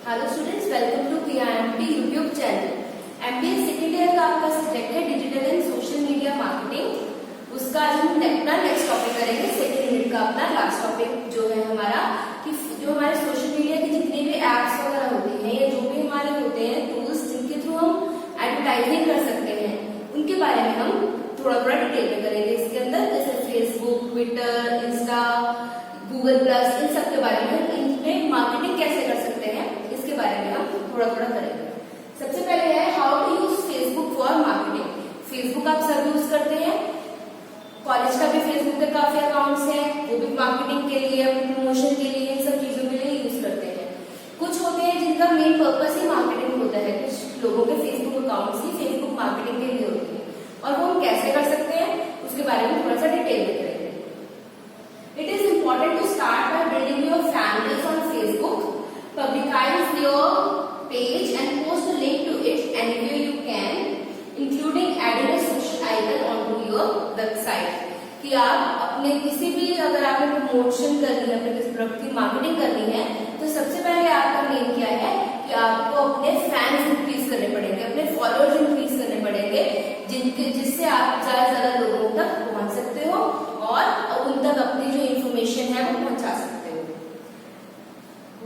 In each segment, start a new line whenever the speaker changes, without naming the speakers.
Hello students, welcome to PIMT YouTube channel. MBA second year का आपका subject है digital and social media marketing. उसका आज हम अपना नेक्स्ट टॉपिक करेंगे, सेकेंड यूनिट का अपना लास्ट टॉपिक जो है हमारा कि जो हमारे सोशल मीडिया की जितनी भी एप्स वगैरह होती हैं या जो भी हमारे होते हैं टूल्स जिनके थ्रू हम एडवर्टाइजिंग कर सकते हैं, उनके बारे में हम थोड़ा थोड़ा डिटेल में करेंगे इसके अंदर। जैसे Facebook, Twitter, Insta, Google plus, इन सब के बारे में, इनमें मार्केटिंग कैसे कर सकते हैं इसके बारे में हम थोड़ा थोड़ा करेंगे। सबसे पहले है how to use Facebook for marketing. Facebook आप सब यूज करते हैं, कॉलेज का भी फेसबुक पे काफी अकाउंट्स हैं, वो भी मार्केटिंग के लिए, अपनी प्रमोशन के लिए, इन सब चीजों के लिए यूज करते हैं। कुछ होते हैं जिनका मेन पर्पस ही मार्केटिंग होता है, कुछ लोगों के फेसबुक अकाउंट्स ही फेसबुक मार्केटिंग के लिए होते हैं, और वो हम कैसे कर सकते हैं उसके बारे में थोड़ा सा डिटेल में करेंगे। It is important to start by building your fan base on Facebook. Publicize your page and post a link to it anywhere you can, including adding a social icon onto your website. कि आप अपने किसी भी, अगर आपने promotion करनी है, अपने किसी प्रोडक्ट की मार्केटिंग करनी है, तो सबसे पहले आपका मेन क्या है कि आपको अपने फैंस इंक्रीज करने पड़ेंगे, अपने फॉलोअर्स इंक्रीज करने पड़ेंगे, जिससे आप ज्यादा से ज्यादा लोगों तक पहुंच सकते हो और उन तक अपनी जो इंफॉर्मेशन है वो पहुंचा सकते हो।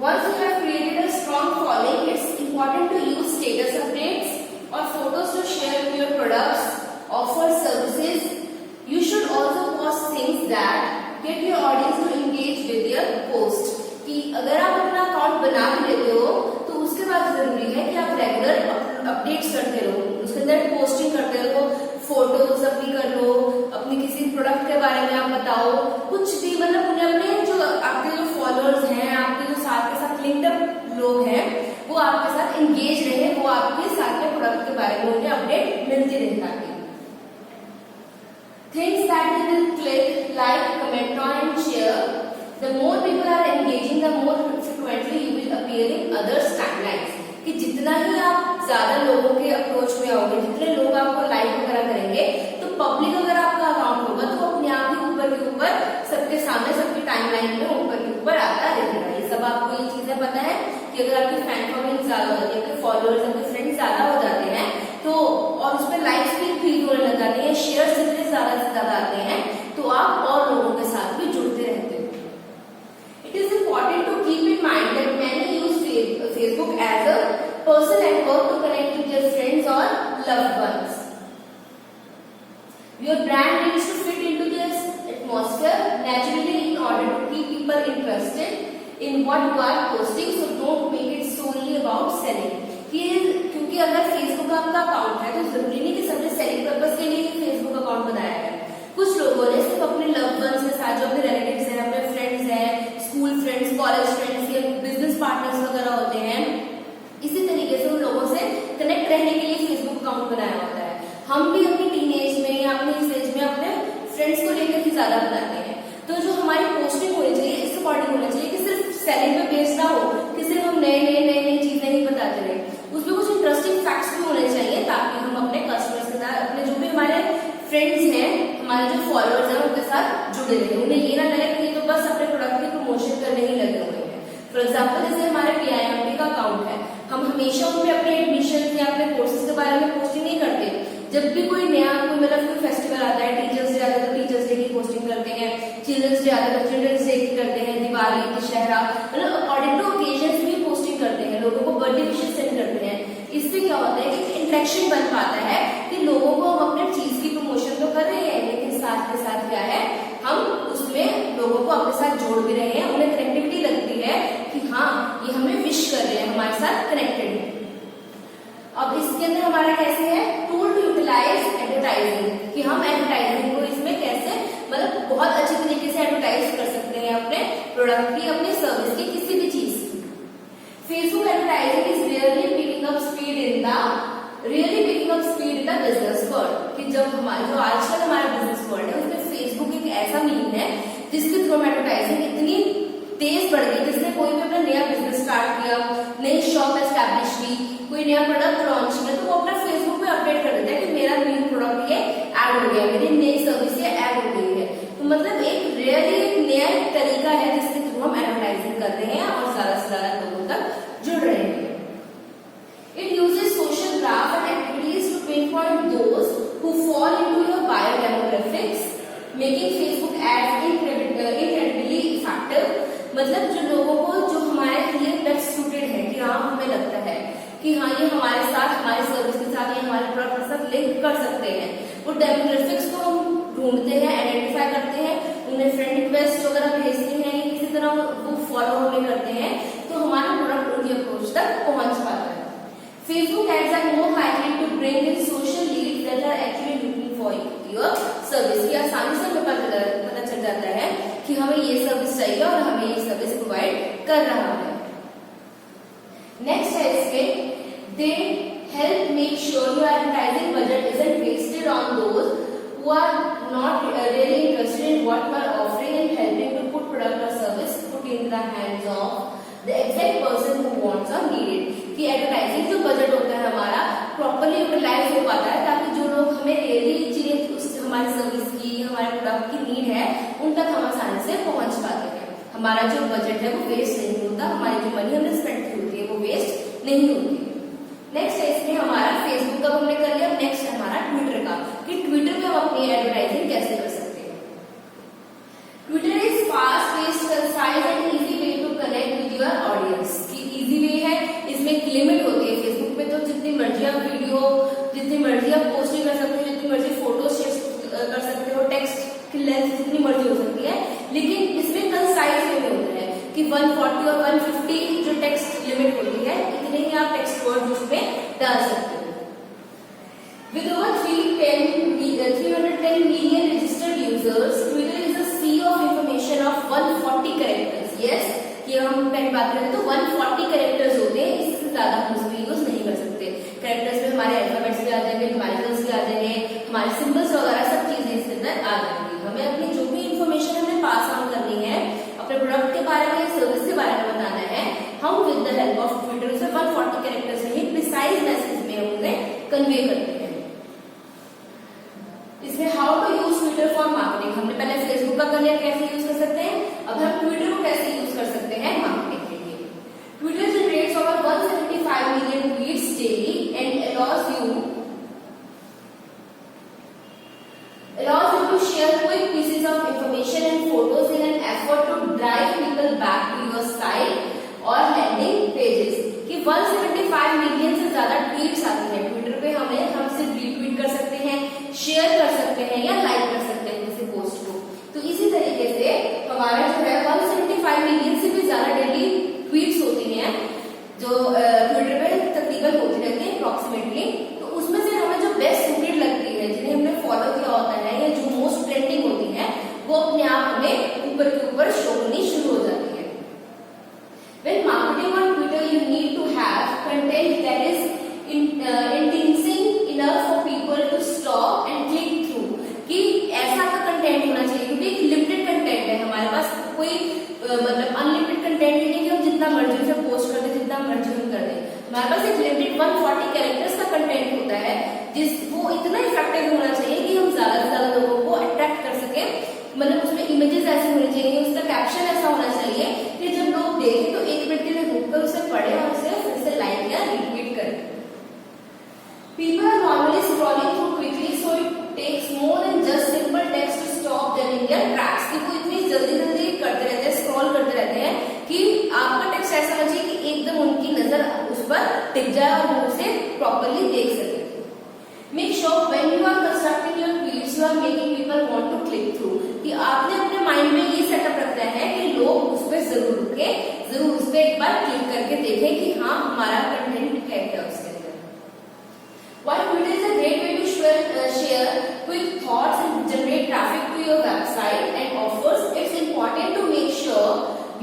Once you have created a strong following, it's important to use status updates or photos to share your products, offer services. You should also post things that get your audience to engage with your post. कि अगर आप अपना account बना भी लेते हो तो उसके बाद जरूरी है कि आप रेगुलर अपडेट्स करते रहो, उसके अंदर पोस्टिंग करते रहो, फोटोज अपनी कर लो, अपनी किसी प्रोडक्ट के बारे में आप बताओ, कुछ भी, मतलब उन्हें अपने जो आपके जो फॉलोअर्स हैं, आपके जो साथ के साथ लिंक्ड अप लोग हैं, वो आपके साथ एंगेज रहे, वो आपके साथ के प्रोडक्ट के बारे में उन्हें अपडेट मिलती रहे। ताकि things that they will click, like, comment on and share. The more people are engaging, the more frequently you will appear in others' timelines. कि जितना ही आप ज्यादा लोगों के अप्रोच में आओगे, जितने लोग आपको लाइक वगैरह करेंगे, तो पब्लिक अगर आपका अकाउंट होगा तो अपने आप ही ऊपर के ऊपर सबके सामने, सबकी टाइमलाइन में ऊपर के ऊपर आता रहेगा। ये सब आपको ये चीजें पता है कि अगर आपकी फैन फॉलोइंग ज्यादा हो जाती है, आपके फॉलोअर्स, आपके फ्रेंड्स ज्यादा हो जाते हैं, तो और उस पर लाइक्स भी इंक्रीज होने लग जाते हैं, शेयर जितने ज्यादा से ज्यादा आते हैं, तो आप और लोगों के साथ भी जुड़ते रहते हो। It is important to keep in mind that many use Facebook as a personal network to connect with their friends or loved ones. Your brand needs to fit into this atmosphere naturally in order to keep people interested in what you are posting. So don't make it solely about selling. क्योंकि अगर Facebook आपका account है तो जरूरी नहीं कि सबने selling purpose के लिए फेसबुक अकाउंट बनाया है। कुछ लोगों ने सिर्फ अपने लव्ड वंस के साथ, जो अपने रिलेटिव्स हैं, अपने फ्रेंड्स हैं, स्कूल फ्रेंड्स, कॉलेज फ्रेंड्स या बिजनेस पार्टनर्स वगैरह होते हैं, इसी तरीके से उन लोगों से कनेक्ट रहने के लिए फेसबुक अकाउंट बनाया होता है। हम भी अपनी टीनेज में या अपनी इस एज में अपने फ्रेंड्स को लेकर ही ज्यादा बनाते हैं। तो जो हमारी पोस्टिंग होनी चाहिए इस अकॉर्डिंग होना चाहिए कि सिर्फ सेलिंग पे बेस्ड ना हो, कि सिर्फ हम नई चीजें ही बताते रहे, उसमें कुछ इंटरेस्टिंग फैक्ट्स भी होने चाहिए ताकि हम अपने कस्टमर्स के साथ, अपने जो भी हमारे फ्रेंड्स हैं, हमारे जो फॉलोअर्स हैं, उनके साथ जुड़े रहे, उन्हें ये ना लगे कि ये तो बस अपने प्रोडक्ट की प्रमोशन करने ही लगे हुए हैं। फॉर एग्जाम्पल, जैसे हमारे PIMT का अकाउंट है, हम हमेशा उनमें अपने एडमिशन या अपने कोर्सेज के बारे में पोस्टिंग नहीं करते। जब भी कोई नया कोई फेस्टिवल आता है, टीचर्स डे आता है तो टीचर्स डे की पोस्टिंग करते हैं, चिल्ड्रंस डे आता है तो चिल्ड्रंस डे की करते हैं, दिवाली, दशहरा, मतलब अकॉर्डिंग टू ओकेजन्स भी पोस्टिंग करते हैं, लोगों को बर्थडे विशेस सेंड करते हैं। इससे क्या होता है कि इंटरेक्शन बन पाता है कि लोगों को हम अपने चीज की प्रमोशन तो कर रहे हैं, लेकिन साथ के साथ क्या है, हम उसमें लोगों को अपने साथ जोड़ भी रहे हैं, उन्हें कनेक्टिविटी लगती है कि हाँ ये हमें विश कर रहे हैं, हमारे साथ कनेक्टेड है। अब इसके अंदर हमारा कैसे है टूल टू यूटिलाइज एडवर्टाइजिंग, कि हम एडवर्टाइजिंग को इसमें कैसे, मतलब बहुत अच्छी तरीके से एडवर्टाइज कर सकते हैं अपने प्रोडक्ट की, अपनी सर्विस की, किसी भी चीज की। Facebook advertising is really picking up speed in the business world, कि जब हमारे जो आजकल हमारा बिजनेस वर्ल्ड है उसमें फेसबुक एक ऐसा मीडियम है जिसके थ्रू एडवर्टाइजिंग इतनी तेज बढ़ गई। जिसने कोई भी अपना नया बिजनेस स्टार्ट किया, नई शॉप एस्टैब्लिश की, कोई नया प्रोडक्ट लॉन्च किया, तो वो अपना फेसबुक पे अपडेट कर देता है कि मेरा न्यू प्रोडक्ट ये ऐड हो गया, मेरी नई सर्विस ये ऐड हो गई है। तो मतलब एक रियली एक नया तरीका है जिसके थ्रू हम एडवर्टाइजिंग कर रहे हैं और ज्यादा से ज्यादा लोगों तक जुड़ रहे हैं। कि हाँ ये हमारे साथ, हमारे सर्विस के साथ, ये हमारे प्रोडक्ट के साथ लिंक कर सकते हैं। वो डेमोग्राफिक्स को हम ढूंढते हैं, आइडेंटिफाई करते हैं, उन्हें फ्रेंड रिक्वेस्ट वगैरह भेजते हैं, या किसी तरह वो फॉलो हमें करते हैं, तो हमारा प्रोडक्ट उनकी अप्रोच तक पहुंच पाता है। Facebook ads are more likely to bring in social leads that are actually looking for your service। की आसानी से हमें पता चल जाता है कि हमें ये सर्विस चाहिए और हमें ये सर्विस प्रोवाइड कर रहा है। नेक्स्ट है इसमें, they help make sure your advertising budget isn't wasted on those who are not really interested in what you are offering and helping to put product or service put in the hands of the exact person who wants or need it। कि advertising जो budget होता है हमारा properly utilise हो पाता है, ताकि जो लोग हमें रियली चीजें उस हमारी सर्विस की, हमारे प्रोडक्ट की नीड है, उन तक हम आसानी से पहुंच पाते हैं। हमारा जो बजट है वो वेस्ट नहीं होता, हमारी जो मनी हमने स्पेंड की होती है वो वेस्ट नहीं होती। नेक्स्ट है इसमें हमारा फेसबुक का हमने कर लिया। नेक्स्ट है हमारा ट्विटर का, कि ट्विटर पे हम अपनी एडवर्टाइजिंग कैसे कर सकते हैं। Twitter is fast paced, concise and easy way to connect with your audience. की इजी वे है, इसमें एक लिमिट होती है। फेसबुक पे तो जितनी मर्जी आप वीडियो, जितनी मर्जी आप पोस्ट कर सकते हो, जितनी मर्जी फोटो शेयर कर सकते हो, टेक्स्ट की लेंथ जितनी मर्जी हो सकती है, लेकिन इसमें कंसाइज वे होता है कि 140 और 150 जो टेक्स्ट लिमिट होती है, इतने ही आप टेक्स्ट वर्ड उसमें डाल सकते हो। With over 310 million registered users, Twitter is a sea of information of 140 characters. Yes, ये हम पहले बात करें तो 140 कैरेक्टर्स होते हैं, इससे ज्यादा हम उसमें यूज नहीं कर सकते। कैरेक्टर्स में हमारे अल्फाबेट्स भी आ जाएंगे, न्यूमेरिकल्स भी आ जाएंगे, हमारे सिंबल्स वगैरह सब चीजें इसके अंदर आ जाएंगी। हमें अपनी जो भी इंफॉर्मेशन हमें पास ऑन करनी है, अपने प्रोडक्ट के बारे में, सर्विस के बारे में बताना है, हम with the help of Twitter से 140 कैरेक्टर्स में ही प्रिसाइज मैसेज में हम उन्हें कन्वे करते हैं। इसमें how to use Twitter for marketing, हमने पहले फेसबुक का कर लिया कैसे यूज कर सकते हैं, अब हम ट्विटर को कैसे यूज कर सकते हैं मार्केटिंग के लिए। Twitter generates over 175 million tweets daily and allows you to share quick pieces of information and photos in an effort to drive people back to your site or landing pages। कि 175 million से ज्यादा tweets आती है Twitter पे, हम सिर्फ retweet कर सकते हैं, शेयर कर सकते हैं या लाइक कर सकते हैं किसी पोस्ट को। तो इसी तरीके से हमारा जो है 175 मिलियन से भी ज्यादा डेली ट्वीट्स होती हैं जो ट्विटर पे तकरीबन होती रहती है अप्रॉक्सीमेटली। तो उसमें से हमें जो बेस्ट सूटेड लगती है, जिन्हें हमने फॉलो किया होता है या जो मोस्ट ट्रेंडिंग होती है, वो अपने आप हमें ऊपर के ऊपर शो होनी शुरू हो जाती है। When marketing on Twitter, you need to have content that is enticing enough for people to stop and click through। कि ऐसा का कंटेंट होना चाहिए, क्योंकि एक लिमिटेड कंटेंट है हमारे पास, कोई मतलब अनलिमिटेड कंटेंट नहीं है कि हम जितना मर्जी उसे पोस्ट कर दें, जितना मर्जी हम कर दें। हमारे पास एक लिमिटेड 140 कैरेक्टर्स का कंटेंट होता है, वो इतना इफेक्टिव होना चाहिए कि हम ज्यादा से ज्यादा लोगों को अट्रैक्ट कर सके। मतलब उसमें इमेजेस ऐसे होने चाहिए, उसका कैप्शन ऐसा होना चाहिए कि जब लोग देखें तो 1 मिनट के लिए रुक कर उसे पढ़े और उसे फिर से लाइक या रिट्वीट करें। People are normally scrolling through quickly, so it takes more than just simple text to stop them in their tracks। कि वो इतनी जल्दी करते रहते हैं, स्क्रॉल करते रहते हैं कि आपका टेक्स्ट ऐसा होना चाहिए कि एकदम उनकी नजर उस पर टिक जाए और वो उसे प्रॉपर्ली देख सके। Make sure when you are constructing your tweets, you are making people want to click through। कि आपने अपने माइंड में ये सेटअप रखना है कि लोग उस पर जरूर रुके, जरूर उस पर एक बार क्लिक करके देखें कि हाँ हमारा कंटेंट है क्या उसके अंदर। While Twitter is a great way to share quick thoughts and generate traffic to your website and offers, it's important to make sure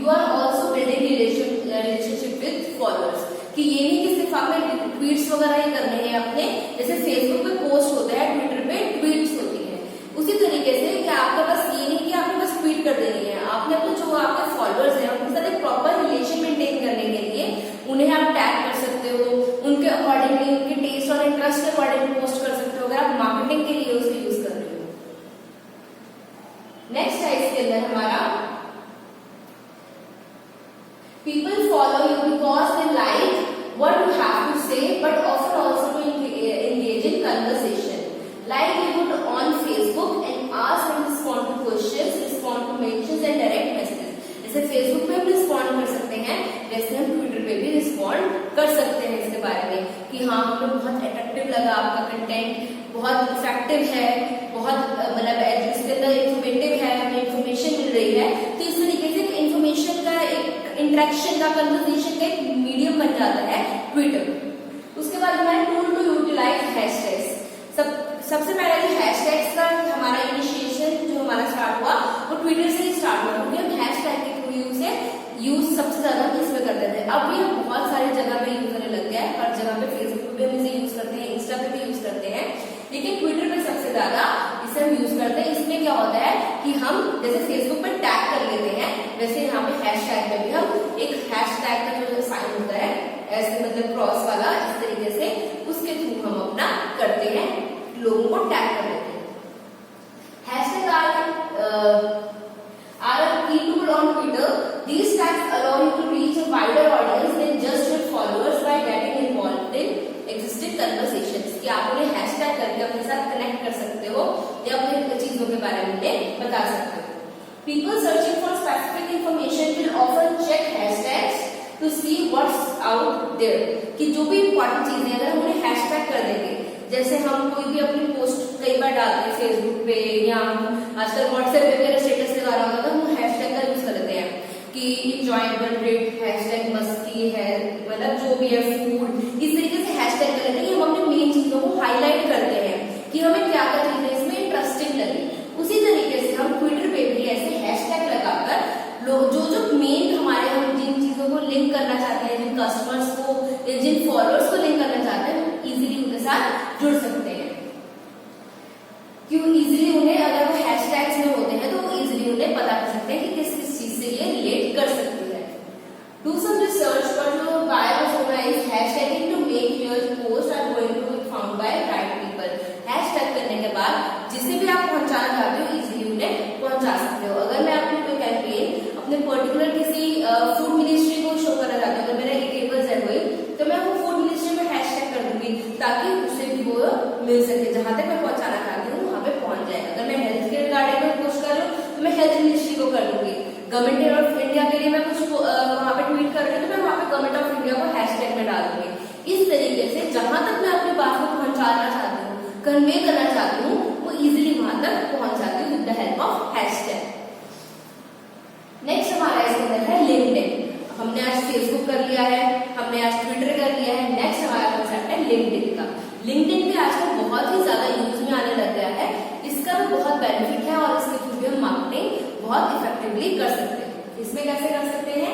you are also building relationship with followers। कि ये नहीं कि सिर्फ आपने ट्वीट्स वगैरह ही करने हैं अपने, जैसे फेसबुक पे पोस्ट होता है, ट्विटर पे ट्वीट्स होती है, उसी तरीके से कि आपका बस ये नहीं कि आपने बस ट्वीट कर देनी है, आपने अपने जो आपके फॉलोअर्स हैं उनके साथ एक प्रॉपर रिलेशन मेंटेन करने के लिए उन्हें आप टैग कर सकते हो, उनके अकॉर्डिंगली, उनके टेस्ट और इंटरेस्ट के अकॉर्डिंगली पोस्ट कर सकते हो, अगर आप मार्केटिंग के लिए उसे यूज कर रहे हो। नेक्स्ट है इसके अंदर हमारा people follow you because they like what you have to say, but often also to engage in conversation, like you put on Facebook and ask and respond to questions, respond to mentions and direct messages। जैसे Facebook पे हम respond कर सकते पे भी respond कर सकते हैं इसके बारे में कि हाँ हमें बहुत अट्रैक्टिव लगा आपका कंटेंट, बहुत इफेक्टिव है, बहुत मतलब इसके अंदर इंफॉर्मेटिव है, हमें इंफॉर्मेशन मिल रही है। तो इस तरीके से इंफॉर्मेशन का एक इंटरेक्शन का कन्वर्सेशन का एक मीडियम बन जाता है ट्विटर। उसके बाद हमारे टूल टू यूटिलाइज हैशटैग्स। सबसे पहले जो हैशटैग्स का हमारा इनिशिएशन जो हमारा स्टार्ट हुआ वो ट्विटर से ही स्टार्ट हुआ, क्योंकि हम हैशटैग के थ्रू यूज सबसे ज्यादा इसमें करते थे। अब ये बहुत सारी जगह पे यूज करने लग गया है, हर जगह पे फेसबुक पे हम इसे यूज करते हैं, इंस्टा पे भी यूज करते हैं, लेकिन ट्विटर पे सबसे ज्यादा इसे हम यूज करते हैं। इसमें क्या होता है कि हम जैसे फेसबुक पे टैग कर लेते हैं, वैसे यहाँ पे हैशटैग में भी हम एक हैशटैग का जो साइन होता है ऐसे मतलब क्रॉस वाला, इस तरीके से उसके थ्रू हम अपना करते हैं, लोगों को टैग कर लेते हैं। Hashtag are a key tool on Twitter. These tags allow you to reach a wider audience than just your followers by getting involved in existing conversations. कि आप उन्हें हैशटैग करके अपने साथ कनेक्ट कर सकते हो या अपने चीजों के बारे में बता सकते हो। People searching for specific information will often check hashtags to see what's out there. कि जो भी इम्पोर्टेंट चीजें अगर हम उन्हें हैशटैग कर देंगे, जैसे हम कोई भी अपनी पोस्ट कई बार डालते हैं फेसबुक पे या आजकल व्हाट्सएप पे मेरा स्टेटस लगा रहा होता है, हम हैशटैग का यूज करते हैं कि इंजॉयबल रेट, हैशटैग मस्ती है, मतलब जो भी है फूड, इस तरीके से हैशटैग कर लेते हैं कि हम अपनी मेन चीजों को हाईलाइट करते हैं कि हमें क्या क्या चीजें इसमें इंटरेस्टिंग लगी। उसी तरीके से हम ट्विटर पे भी ऐसे हैशटैग लगाकर लोग जो मेन हमारे हम जिन चीजों को लिंक करना चाहते हैं, जिन कस्टमर्स को, जिन फॉलोअर्स को लिंक करना चाहते हैं, हम इजीली उनके साथ जुड़ सकते हैं। क्यों इजीली उन्हें, अगर वो हैशटैग्स में होते हैं तो वो इजीली उन्हें पता कर सकते हैं कि किस किस चीज से ये रिलेट कर सकती है। डू सम रिसर्च पर जो by was organized hashtagging to make your post are going to be found by right people. Hashtag करने के बाद जिसे भी आप पहुंचाना चाहते हो इजीली उन्हें पहुंचा सकते हो। अगर मैं अपनी कोई कैंपेन अपने पर्टिकुलर किसी फूड मिनिस्ट्री को शो करना चाहती हूँ, अगर मेरा ईटेबल्स है कोई, तो मैं वो फूड मिनिस्ट्री में हैशटैग कर दूंगी ताकि उससे भी वो मिल सके, जहां तक मैं पहुंचाना चाहती हूँ वहां पे पहुंच जाए। अगर मैं हेल्थ के रिगार्डिंग में कुछ कर रही हूँ तो मैं हेल्थ मिनिस्ट्री को कर दूंगी। गवर्नमेंट ऑफ इंडिया के लिए मैं कुछ वहां पे ट्वीट कर रही हूँ तो मैं वहां पे गवर्नमेंट ऑफ इंडिया को हैशटैग में डाल दूंगी। इस तरीके से जहां तक मैं अपनी बात को पहुंचाना चाहती हूँ, कन्वे करना चाहती हूँ, वो इजिली वहां तक पहुंच जाती हूँ with the help of hashtag. Next हमारा इसके अंदर है लिंक्डइन। हमने आज फेसबुक कर लिया है, हमने आज ट्विटर कर लिया है, नेक्स्ट हमारा कॉन्सेप्ट है लिंक्डइन का। लिंक्डइन भी आजकल बहुत ही ज्यादा यूज में आने लग गया है, इसका भी बहुत बेनिफिट है और इसके थ्रू भी हम मार्केटिंग बहुत इफेक्टिवली कर सकते हैं। इसमें कैसे कर सकते हैं?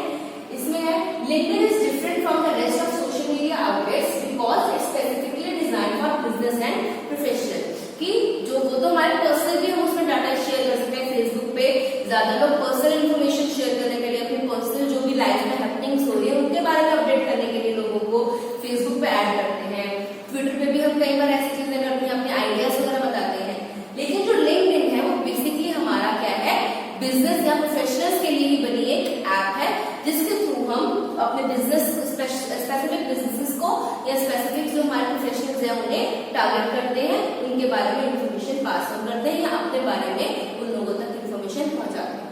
इसमें है LinkedIn is different from the rest of social media outlets because it's specifically design for business and professional. कि जो वो तो हमारे पर्सनल भी हम उसमें डाटा शेयर कर सकते हैं। फेसबुक पे ज्यादा लोग पर्सनल इन्फॉर्मेशन शेयर करने के लिए, अपनी पर्सनल जो भी लाइफ में हैपनिंग्स हो रही है उनके बारे में अपडेट करने के लिए लोगों को फेसबुक पे ऐड करते हैं। ट्विटर पे भी हम कई बार ऐसी चीजें करते हैं, अपने आइडियाज वगैरह बताते हैं। लेकिन जो लिंक्डइन है वो बेसिकली हमारा क्या है, बिजनेस या प्रोफेशनल्स के लिए ही बनी एक ऐप है जिसके थ्रू हम अपने बिजनेस स्पेसिफिक बिजनेसेस को या स्पेसिफिक जो हमारे प्रोफेशनल्स हैं उन्हें टारगेट करते हैं, उनके बारे में इंफॉर्मेशन पास ऑन करते हैं या अपने बारे में उन लोगों तक इंफॉर्मेशन पहुंचाते हैं।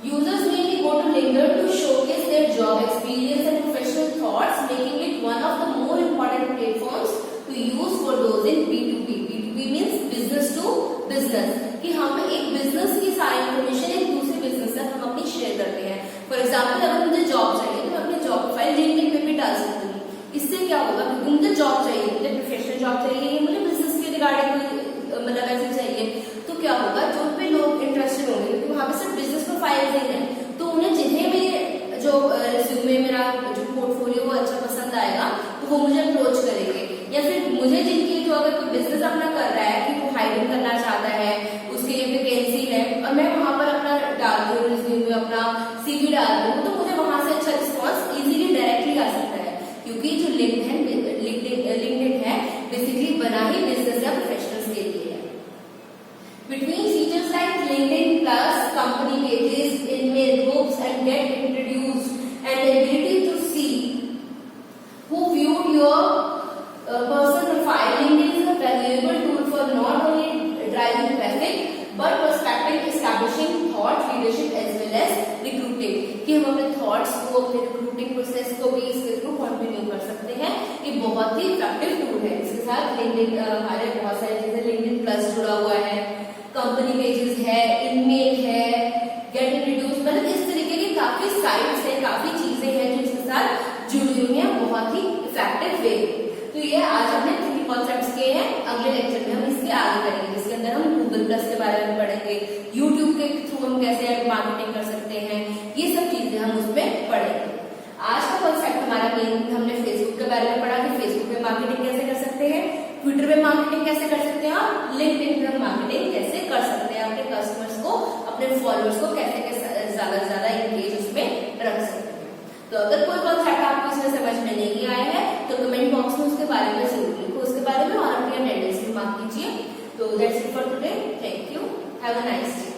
Users mainly go to LinkedIn to showcase their job experience and professional thoughts, making it one of the more important platforms to use for those in B2B. B2B means business to business, कि हम एक business की सारी information एक दूसरे business से हम अपनी शेयर करते हैं। फॉर एग्जाम्पल अगर मुझे जॉब चाहिए तो मैं अपनी जॉब प्रोफाइल लिंक्डइन पे भी डाल सकती हूँ। इससे क्या होगा, क्योंकि मुझे जॉब चाहिए, मुझे प्रोफेशनल जॉब चाहिए, ये मुझे बिजनेस के रिगार्डिंग मतलब ऐसे चाहिए, तो क्या होगा, जो पे लोग इंटरेस्टेड होंगे क्योंकि वहां पे सिर्फ बिजनेस प्रोफाइल ही है, तो उन्हें जिन्हें मेरे जो रिज्यूमे मेरा जो पोर्टफोलियो वो अच्छा पसंद आएगा तो वो मुझे अप्रोच करेंगे। या फिर मुझे जिनकी जो अगर कोई बिजनेस अपना कर रहा है कि वो हायरिंग करना चाहता है, उसके लिए वैकेंसी है और मैं वहां पर अपना डालती हूँ रिज्यूमे, अपना सीवी डालती हूँ, तो मुझे वहां से अच्छा रिस्पॉन्स इजीली डायरेक्टली आ सकता है, क्योंकि जो लिंक्डइन है बेसिकली बना ही बिजनेस या प्रोफेशनल्स के लिए है। Between features like LinkedIn Plus, company pages, email groups, and get introduced, and the ability to see who viewed your personal profile, LinkedIn is a valuable tool for उपयोग कर सकते हैं। ये बहुत ही इफेक्टिव टूल है। इसके साथ लिंक्डइन हमारे बहुत सारे जैसे लिंक्डइन प्लस जुड़ा हुआ है, कंपनी पेजेस है, ईमेल है, गेट इंट्रोड्यूस, मतलब इस तरीके की काफी साइट्स है, काफी चीजें हैं जो इसके साथ जुड़ी हुई हैं बहुत ही इफेक्टिव वे। तो ये आज हमने 3 कॉन्सेप्ट्स किए हैं। अगले लेक्चर में हम इसके आगे करेंगे, जिसके अंदर हम गूगल प्लस के बारे में पढ़ेंगे, यूट्यूब के थ्रू हम कैसे मार्केटिंग कर सकते हैं, ये सब चीजें हम उसमें पढ़ेंगे। आज का कॉन्सेप्ट हमारा मेन, हमने फेसबुक के बारे में पढ़ा कि फेसबुक पे मार्केटिंग कैसे कर सकते हैं, ट्विटर पे मार्केटिंग कैसे कर सकते हैं और लिंक्डइन पे मार्केटिंग कैसे कर सकते हैं, अपने कस्टमर्स को, अपने फॉलोअर्स को कैसे ज्यादा से ज्यादा इंगेज उसमें रख सकते हैं। तो अगर कोई कॉन्सेप्ट आपको इसमें समझ में नहीं आया है तो कमेंट बॉक्स में उसके बारे में जरूर लिखो, उसके बारे में, और अपनी अटेंडेंस भी मार्क कीजिए। तो that's it for today, thank you, have a nice day.